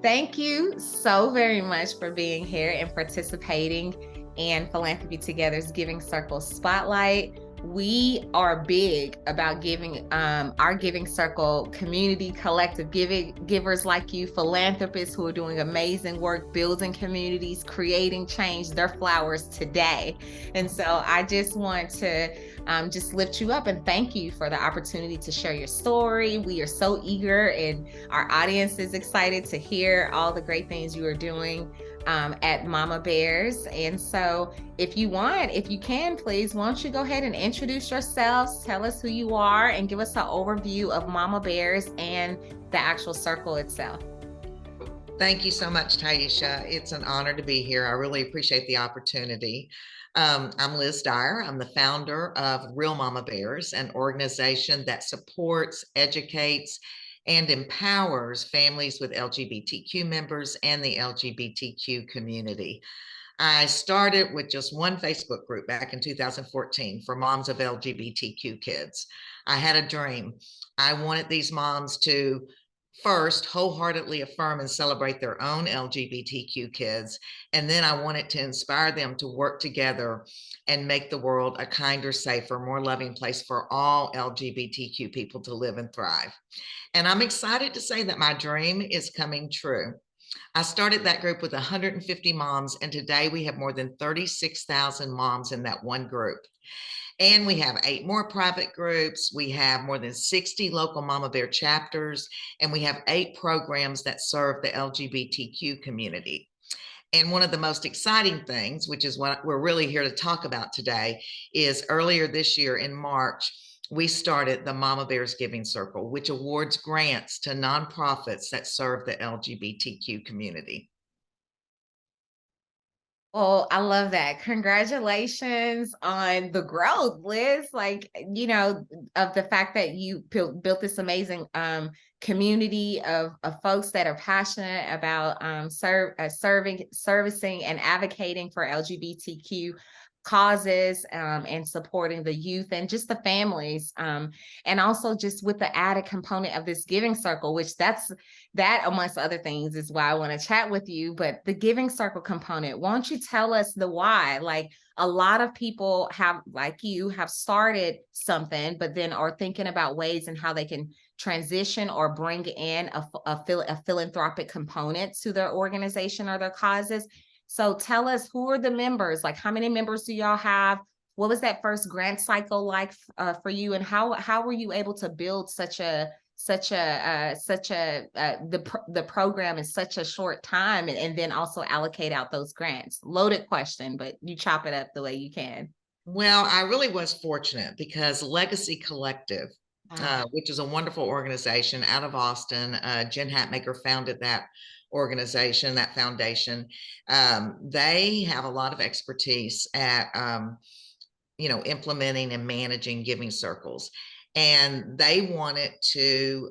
Thank you so very much for being here and participating in Philanthropy Together's Giving Circle Spotlight. We are big about giving our Giving Circle community, collective givers like you, philanthropists who are doing amazing work, building communities, creating change, their flowers today. And so I just want to just lift you up and thank you for the opportunity to share your story. We are so eager, and our audience is excited to hear all the great things you are doing at Mama Bears. And so if you can, please, why don't you go ahead and introduce yourselves, tell us who you are, and give us an overview of Mama Bears and the actual circle itself. Thank you so much, Taisha. It's an honor to be here. I really appreciate the opportunity. I'm Liz Dyer. I'm the founder of Real Mama Bears, an organization that supports, educates, and empowers families with LGBTQ members and the LGBTQ community. I started with just one Facebook group back in 2014 for moms of LGBTQ kids. I had a dream. I wanted these moms to first wholeheartedly affirm and celebrate their own LGBTQ kids. And then I wanted to inspire them to work together and make the world a kinder, safer, more loving place for all LGBTQ people to live and thrive. And I'm excited to say that my dream is coming true. I started that group with 150 moms, and today we have more than 36,000 moms in that one group. And we have 8 more private groups. We have more than 60 local Mama Bear chapters, and we have 8 programs that serve the LGBTQ community. And one of the most exciting things, which is what we're really here to talk about today, is earlier this year in March, we started the Mama Bears Giving Circle, which awards grants to nonprofits that serve the LGBTQ community. Well, I love that. Congratulations on the growth, Liz. Of the fact that you built this amazing community of folks that are passionate about servicing, and advocating for LGBTQ causes, and supporting the youth and just the families. And also just with the added component of this giving circle, which that amongst other things is why I want to chat with you. But the giving circle component, why don't you tell us the why? Like, a lot of people have, like you, have started something, but then are thinking about ways and how they can transition or bring in a philanthropic component to their organization or their causes. So tell us, who are the members? Like, how many members do y'all have? What was that first grant cycle like for you, and how were you able to build the program in such a short time, and then also allocate out those grants? Loaded question, but you chop it up the way you can. Well, I really was fortunate because Legacy Collective, which is a wonderful organization out of Austin, Jen Hatmaker founded that organization, that foundation. They have a lot of expertise at implementing and managing giving circles, and they wanted to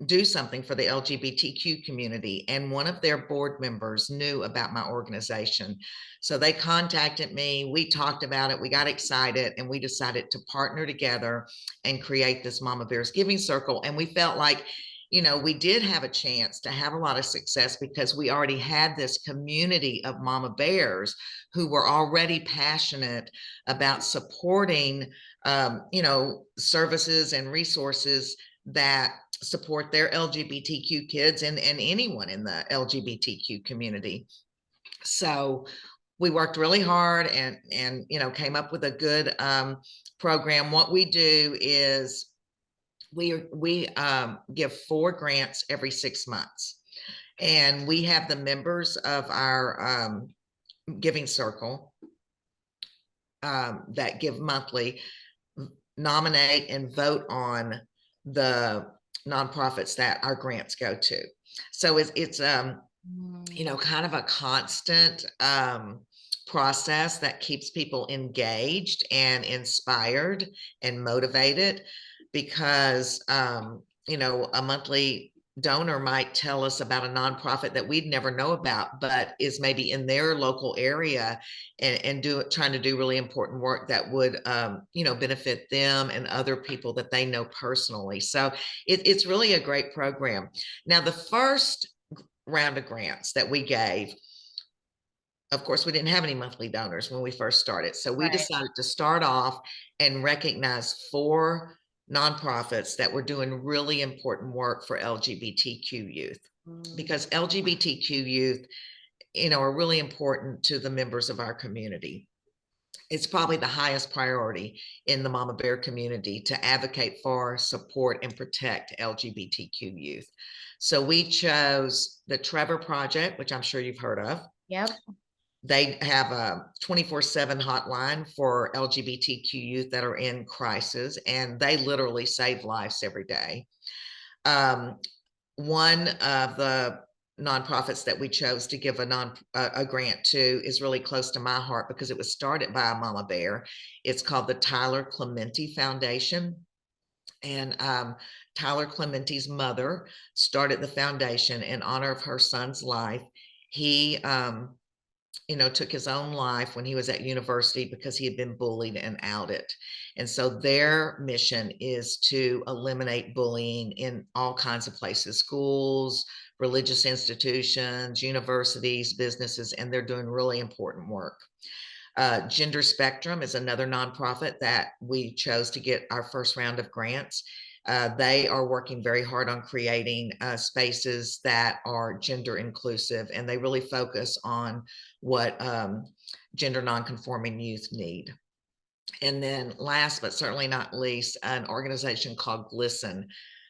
do something for the LGBTQ community. And one of their board members knew about my organization. So they contacted me, we talked about it, we got excited, and we decided to partner together and create this Mama Bears Giving Circle. And we felt like, we did have a chance to have a lot of success because we already had this community of Mama Bears who were already passionate about supporting, services and resources that support their LGBTQ kids and anyone in the LGBTQ community. So we worked really hard and came up with a good program. What we do is we give 4 grants every 6 months, and we have the members of our giving circle that give monthly nominate and vote on the nonprofits that our grants go to. So it's kind of a constant process that keeps people engaged and inspired and motivated, because a monthly donor might tell us about a nonprofit that we'd never know about, but is maybe in their local area and trying to do really important work that would benefit them and other people that they know personally. So it's really a great program. Now, the first round of grants that we gave, of course, we didn't have any monthly donors when we first started. So we Right. decided to start off and recognize 4 nonprofits that were doing really important work for LGBTQ youth, Mm, because LGBTQ youth, are really important to the members of our community. It's probably the highest priority in the mama bear community to advocate for, support, and protect LGBTQ youth. So we chose the Trevor Project, which I'm sure you've heard of. yep. They have a 24/7 hotline for LGBTQ youth that are in crisis, and they literally save lives every day. Um, one of the nonprofits that we chose to give a grant to is really close to my heart because it was started by a mama bear. It's called the Tyler Clementi Foundation, and Tyler Clementi's mother started the foundation in honor of her son's life. He took his own life when he was at university because he had been bullied and outed. And so their mission is to eliminate bullying in all kinds of places, schools, religious institutions, universities, businesses, and they're doing really important work. Gender Spectrum is another nonprofit that we chose to get our first round of grants. They are working very hard on creating spaces that are gender inclusive, and they really focus on what gender nonconforming youth need. And then last but certainly not least, an organization called GLSEN,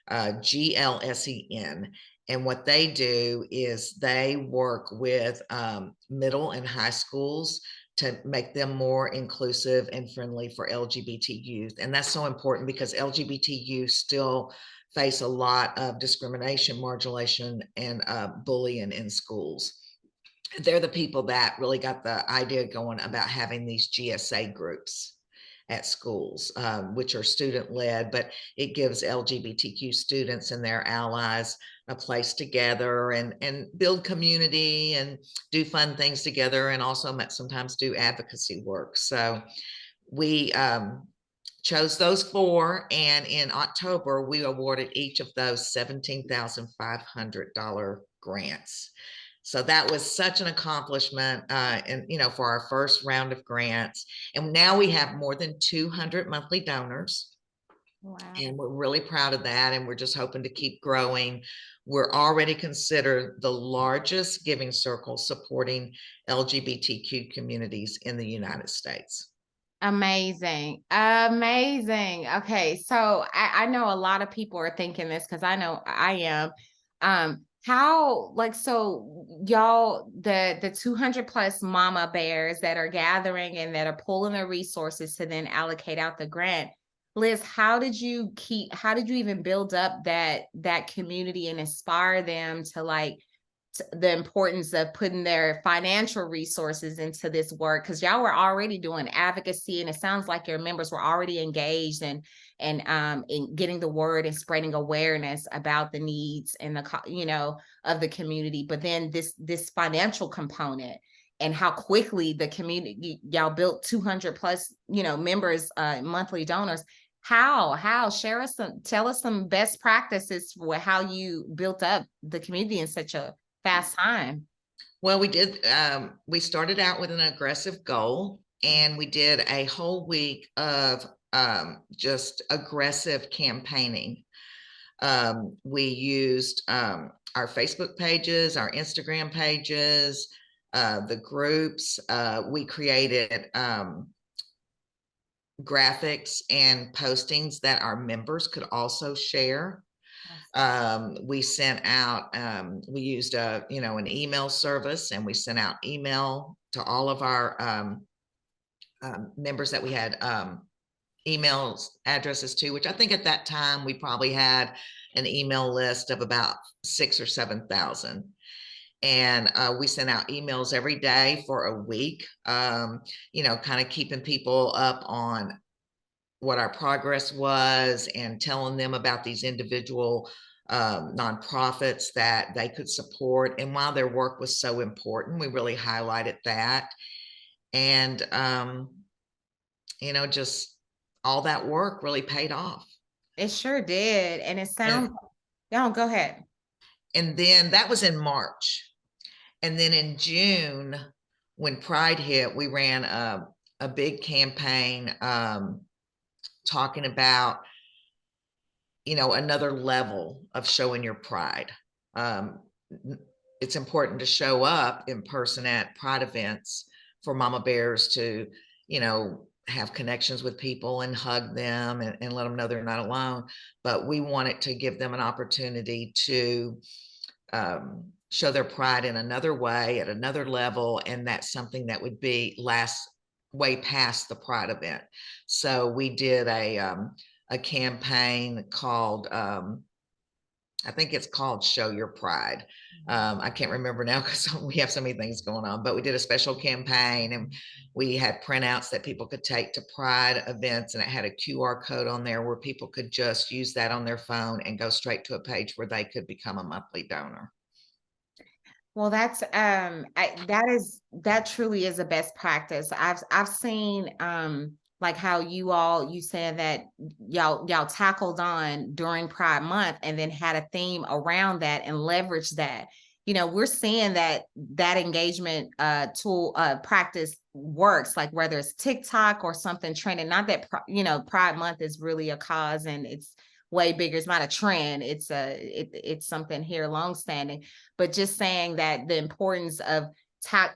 GLSEN. And what they do is they work with middle and high schools to make them more inclusive and friendly for LGBT youth. And that's so important because LGBT youth still face a lot of discrimination, marginalization, and bullying in schools. They're the people that really got the idea going about having these GSA groups at schools, which are student led, but it gives LGBTQ students and their allies a place to gather and build community and do fun things together, and also sometimes do advocacy work. So we chose those 4, and in October we awarded each of those $17,500 grants. So that was such an accomplishment, and for our first round of grants. And now we have more than 200 monthly donors, Wow. and we're really proud of that. And we're just hoping to keep growing. We're already considered the largest giving circle supporting LGBTQ communities in the United States. Amazing. Amazing. Okay. So I know a lot of people are thinking this because I know I am. How like so y'all the 200 plus mama bears that are gathering and that are pulling their resources to then allocate out the grant. Liz, how did you even build up that community and inspire them to like the importance of putting their financial resources into this work, because y'all were already doing advocacy and it sounds like your members were already engaged and in getting the word and spreading awareness about the needs and of the community, but then this financial component and how quickly the community y'all built 200 plus members, monthly donors. How share us some tell us some best practices for how you built up the community in such a fast time. Well, we did. We started out with an aggressive goal, and we did a whole week of just aggressive campaigning. We used our Facebook pages, our Instagram pages, the groups. We created graphics and postings that our members could also share. We sent out, we used an email service, and we sent out email to all of our members that we had email addresses to, which I think at that time we probably had an email list of about 6 or 7,000. And we sent out emails every day for a week, kind of keeping people up on what our progress was and telling them about these individual nonprofits that they could support. And while their work was so important, we really highlighted that. And, just all that work really paid off. It sure did. And it And sounds, no, go ahead. And then that was in March. And then in June, when Pride hit, we ran a big campaign talking about, another level of showing your pride. Um, it's important to show up in person at Pride events for mama bears to, have connections with people and hug them and let them know they're not alone. But we wanted to give them an opportunity to show their pride in another way at another level, and that's something that would be last way past the Pride event. So we did a campaign called I think it's called Show Your Pride. I can't remember now because we have so many things going on, but we did a special campaign and we had printouts that people could take to Pride events, and it had a QR code on there where people could just use that on their phone and go straight to a page where they could become a monthly donor. Well, that truly is a best practice. I've seen like how you said that y'all tackled on during Pride Month and then had a theme around that and leveraged that. We're seeing that engagement tool practice works, like whether it's TikTok or something trending. Not that Pride Month is really a cause and it's way bigger. It's not a trend. It's something here longstanding, but just saying that the importance of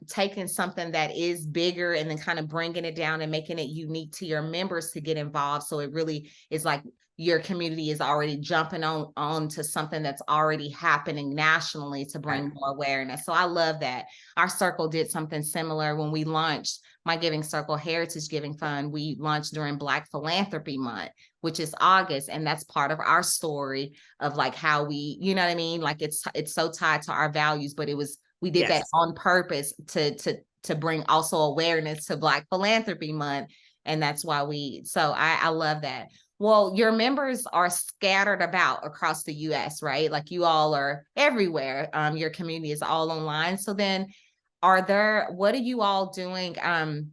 taking something that is bigger and then kind of bringing it down and making it unique to your members to get involved. So it really is like your community is already jumping on to something that's already happening nationally to bring Right. more awareness. So I love that. Our circle did something similar when we launched my Giving Circle Heritage Giving Fund. We launched during Black Philanthropy Month, which is August, and that's part of our story of like how we, you know what I mean? Like it's so tied to our values, but we did that Yes. on purpose to bring also awareness to Black Philanthropy Month. And that's why I love that. Well, your members are scattered about across the US, right? Like you all are everywhere. Your community is all online. So then what are you all doing? How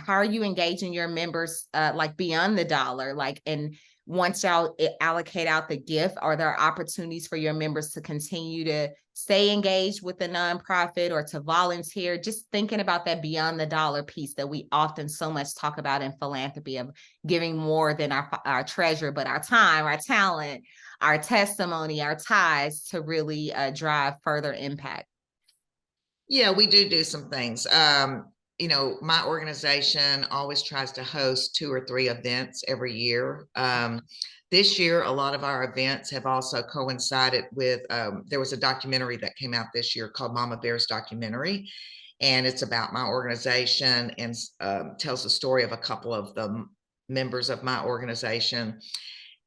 are you engaging your members like beyond the dollar? Like, and once y'all allocate out the gift, are there opportunities for your members to continue to stay engaged with the nonprofit or to volunteer? Just thinking about that beyond the dollar piece that we often so much talk about in philanthropy of giving more than our treasure, but our time, our talent, our testimony, our ties to really drive further impact. Yeah, we do some things. My organization always tries to host 2 or 3 events every year. This year, a lot of our events have also coincided with, there was a documentary that came out this year called Mama Bears Documentary, and it's about my organization and tells the story of a couple of the members of my organization.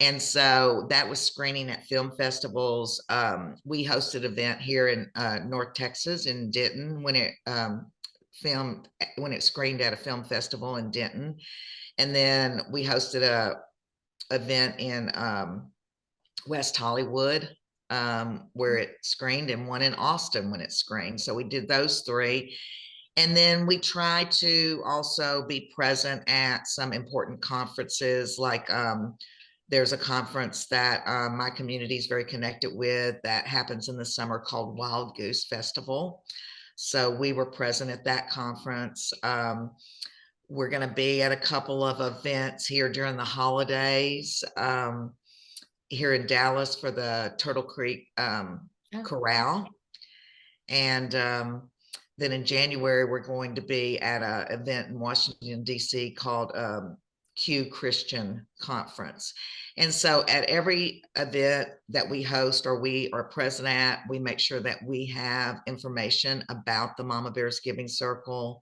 And so that was screening at film festivals. We hosted an event here in North Texas in Denton when it screened at a film festival in Denton. And then we hosted a event in West Hollywood where it screened, and one in Austin when it screened. So we did those 3. And then we try to also be present at some important conferences like there's a conference that my community is very connected with that happens in the summer called Wild Goose Festival. So we were present at that conference. We're going to be at a couple of events here during the holidays here in Dallas for the Turtle Creek Corral. And then in January, we're going to be at an event in Washington, D.C. called Q Christian Conference. And so at every event that we host or we are present at, we make sure that we have information about the Mama Bears Giving Circle.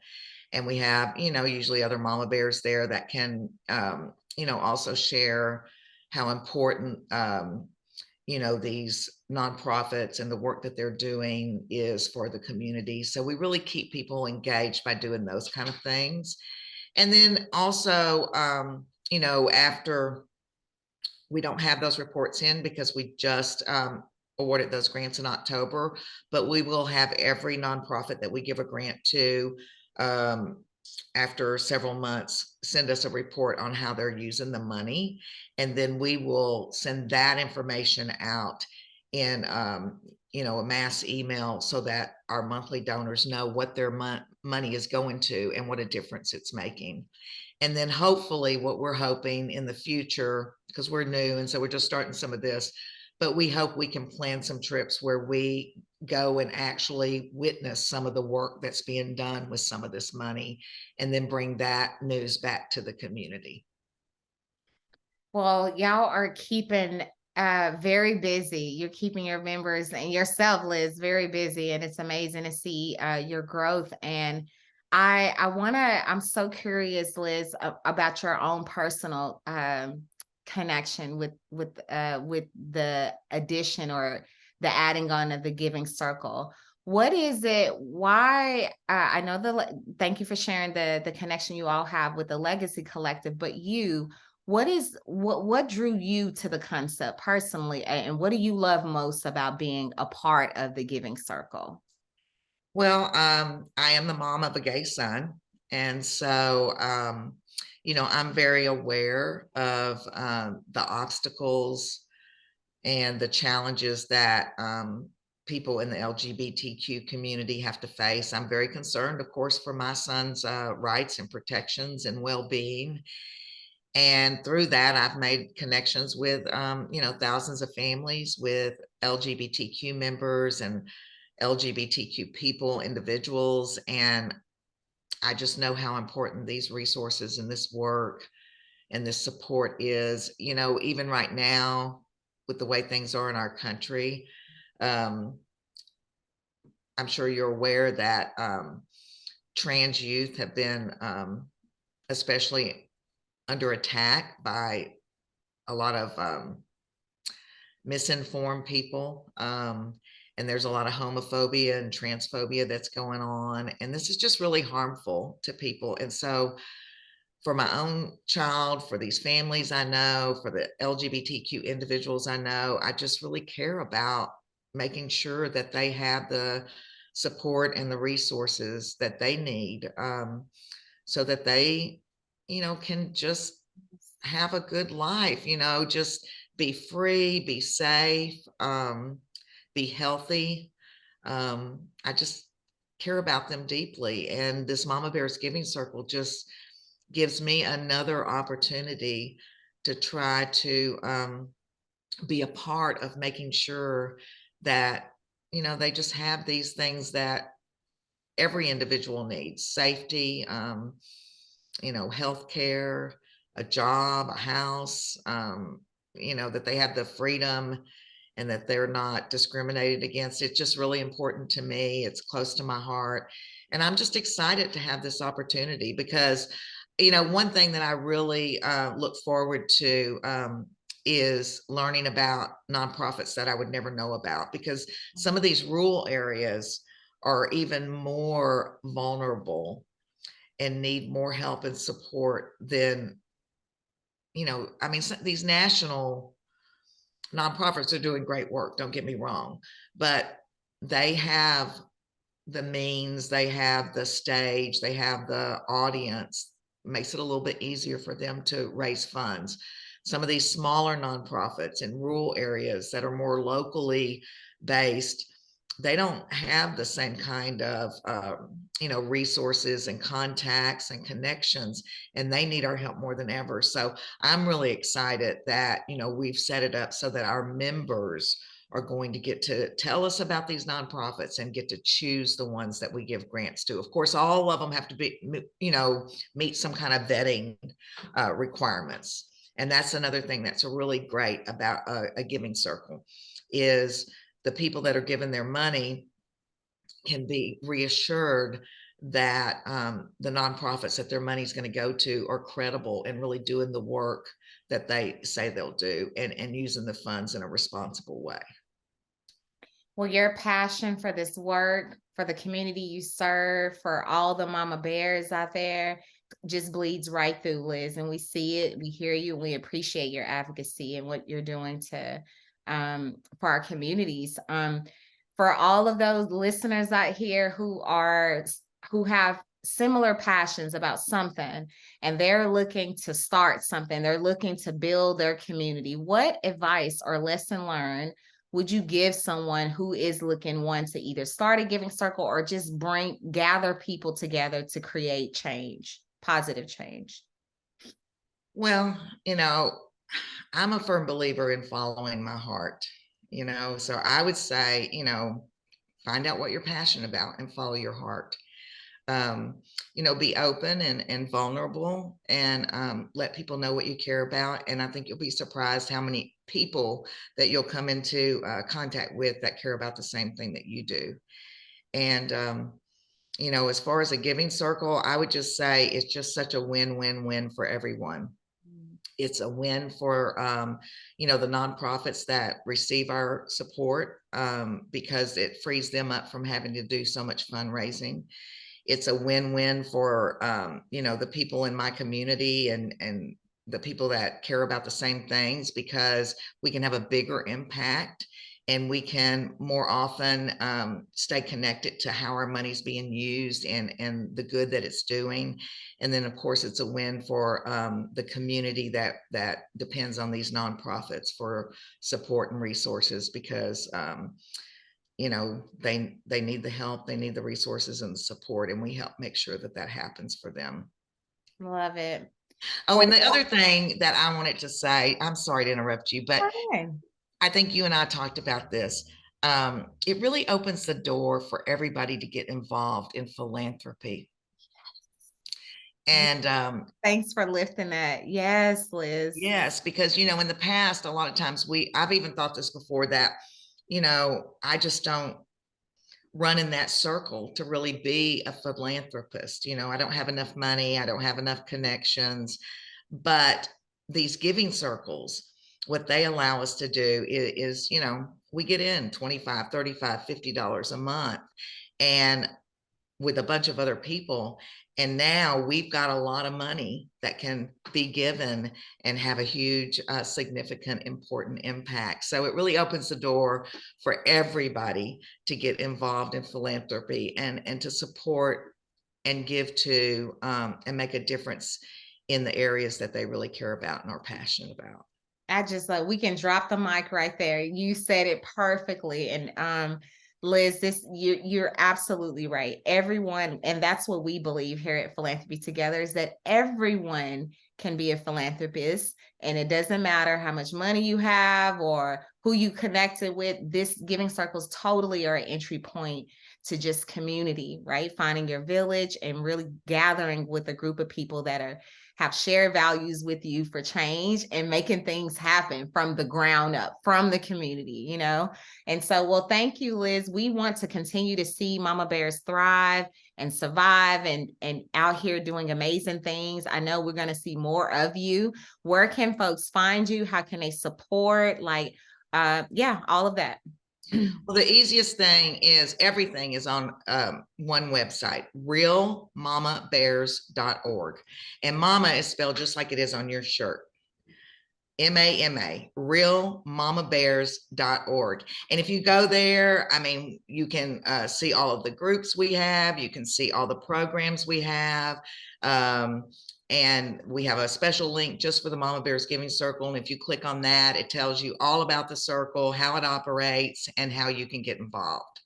And we have, usually other mama bears there that can, also share how important, these nonprofits and the work that they're doing is for the community. So we really keep people engaged by doing those kind of things. And then also, after we don't have those reports in because we just awarded those grants in October, but we will have every nonprofit that we give a grant to after several months send us a report on how they're using the money. And then we will send that information out in a mass email so that our monthly donors know what their money is going to and what a difference it's making. And then hopefully what we're hoping in the future, because we're new and so we're just starting some of this, but we hope we can plan some trips where we go and actually witness some of the work that's being done with some of this money and then bring that news back to the community. Well, y'all are keeping very busy. You're keeping your members and yourself, Liz, very busy, and it's amazing to see your growth. And I'm so curious, Liz, about your own personal connection with the addition or the adding on of the giving circle. What is it? Why? I know thank you for sharing the connection you all have with the Legacy Collective, but what drew you to the concept personally, and what do you love most about being a part of the giving circle? Well, I am the mom of a gay son, and so I'm very aware of the obstacles and the challenges that people in the LGBTQ community have to face. I'm very concerned, of course, for my son's rights and protections and well-being. And through that, I've made connections with, thousands of families with LGBTQ members and LGBTQ people, individuals. And I just know how important these resources and this work and this support is, even right now with the way things are in our country. Um, I'm sure you're aware that trans youth have been especially under attack by a lot of misinformed people. And there's a lot of homophobia and transphobia that's going on. And this is just really harmful to people. And so, for my own child, for these families I know, for the LGBTQ individuals I know, I just really care about making sure that they have the support and the resources that they need so that they, can just have a good life, just be free, be safe, be healthy. I just care about them deeply. And this Mama Bears Giving Circle just gives me another opportunity to try to be a part of making sure that, they just have these things that every individual needs: safety, healthcare, a job, a house, that they have the freedom and that they're not discriminated against. It's just really important to me. It's close to my heart. And I'm just excited to have this opportunity because, one thing that I really look forward to is learning about nonprofits that I would never know about, because some of these rural areas are even more vulnerable and need more help and support than, these national nonprofits are doing great work, don't get me wrong, but they have the means, they have the stage, they have the audience, makes it a little bit easier for them to raise funds. Some of these smaller nonprofits in rural areas that are more locally based, they don't have the same kind of resources and contacts and connections, and they need our help more than ever. So I'm really excited that we've set it up so that our members are going to get to tell us about these nonprofits and get to choose the ones that we give grants to. Of course, all of them have to be, meet some kind of vetting requirements. And that's another thing that's really great about a giving circle, is the people that are given their money can be reassured that the nonprofits that their money is going to go to are credible and really doing the work that they say they'll do, and using the funds in a responsible way. Well, your passion for this work, for the community you serve, for all the mama bears out there, just bleeds right through, Liz. And we see it, we hear you, and we appreciate your advocacy and what you're doing to for our communities. For all of those listeners out here who have similar passions about something, and they're looking to start something, they're looking to build their community, what advice or lesson learned would you give someone who is looking, one, to either start a giving circle or just gather people together to create change, positive change? Well, I'm a firm believer in following my heart, so I would say, find out what you're passionate about and follow your heart. Be open and vulnerable, and let people know what you care about. And I think you'll be surprised how many people that you'll come into contact with that care about the same thing that you do. And, as far as a giving circle, I would just say it's just such a win-win-win for everyone. It's a win for, the nonprofits that receive our support, because it frees them up from having to do so much fundraising. It's a win-win for, the people in my community and the people that care about the same things, because we can have a bigger impact and we can more often stay connected to how our money's being used and the good that it's doing. And then, of course, it's a win for the community that depends on these nonprofits for support and resources, because they need the help, they need the resources and the support, and we help make sure that that happens for them. Love it. Oh, and the other thing that I wanted to say, I'm sorry to interrupt you, but Okay. I think you and I talked about this. It really opens the door for everybody to get involved in philanthropy. And Thanks for lifting that. Yes, Liz. yes, because in the past, a lot of times I've even thought this before, that I just don't run in that circle to really be a philanthropist. I don't have enough money, I don't have enough connections. But these giving circles, what they allow us to do is, we get in 25, 35, $50 a month, and with a bunch of other people. And now we've got a lot of money that can be given and have a huge, significant, important impact. So it really opens the door for everybody to get involved in philanthropy and to support and give to, and make a difference in the areas that they really care about and are passionate about. I just like, we can drop the mic right there. You said it perfectly. And Liz, you're absolutely right. Everyone, and that's what we believe here at Philanthropy Together, is that everyone can be a philanthropist, and it doesn't matter how much money you have or who you connected with. This giving circles totally are an entry point to just community, right? Finding your village and really gathering with a group of people that have shared values with you for change and making things happen from the ground up, from the community, And so, well, thank you, Liz. We want to continue to see Mama Bears thrive and survive and out here doing amazing things. I know we're going to see more of you. Where can folks find you? How can they support? All of that. Well, the easiest thing is everything is on one website, realmamabears.org. And mama is spelled just like it is on your shirt. MAMA, realmamabears.org. And if you go there, you can see all of the groups we have, you can see all the programs we have. And we have a special link just for the Mama Bears Giving Circle. And if you click on that, it tells you all about the circle, how it operates, and how you can get involved.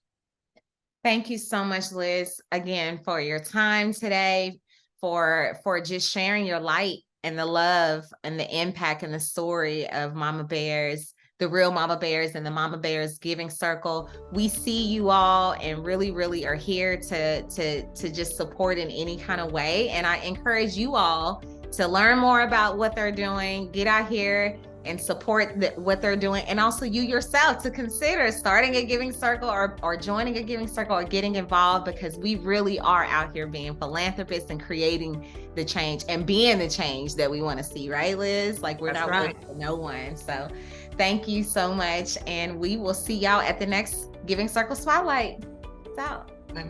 Thank you so much, Liz, again, for your time today, for just sharing your light and the love and the impact and the story of Mama Bears, the real Mama Bears and the Mama Bears Giving Circle. We see you all and really, really are here to just support in any kind of way. And I encourage you all to learn more about what they're doing, get out here and support what they're doing. And also you yourself to consider starting a giving circle or joining a giving circle or getting involved, because we really are out here being philanthropists and creating the change and being the change that we want to see, right, Liz? Like, we're not waiting for no one. So thank you so much. And we will see y'all at the next Giving Circle Spotlight. It's out. Bye.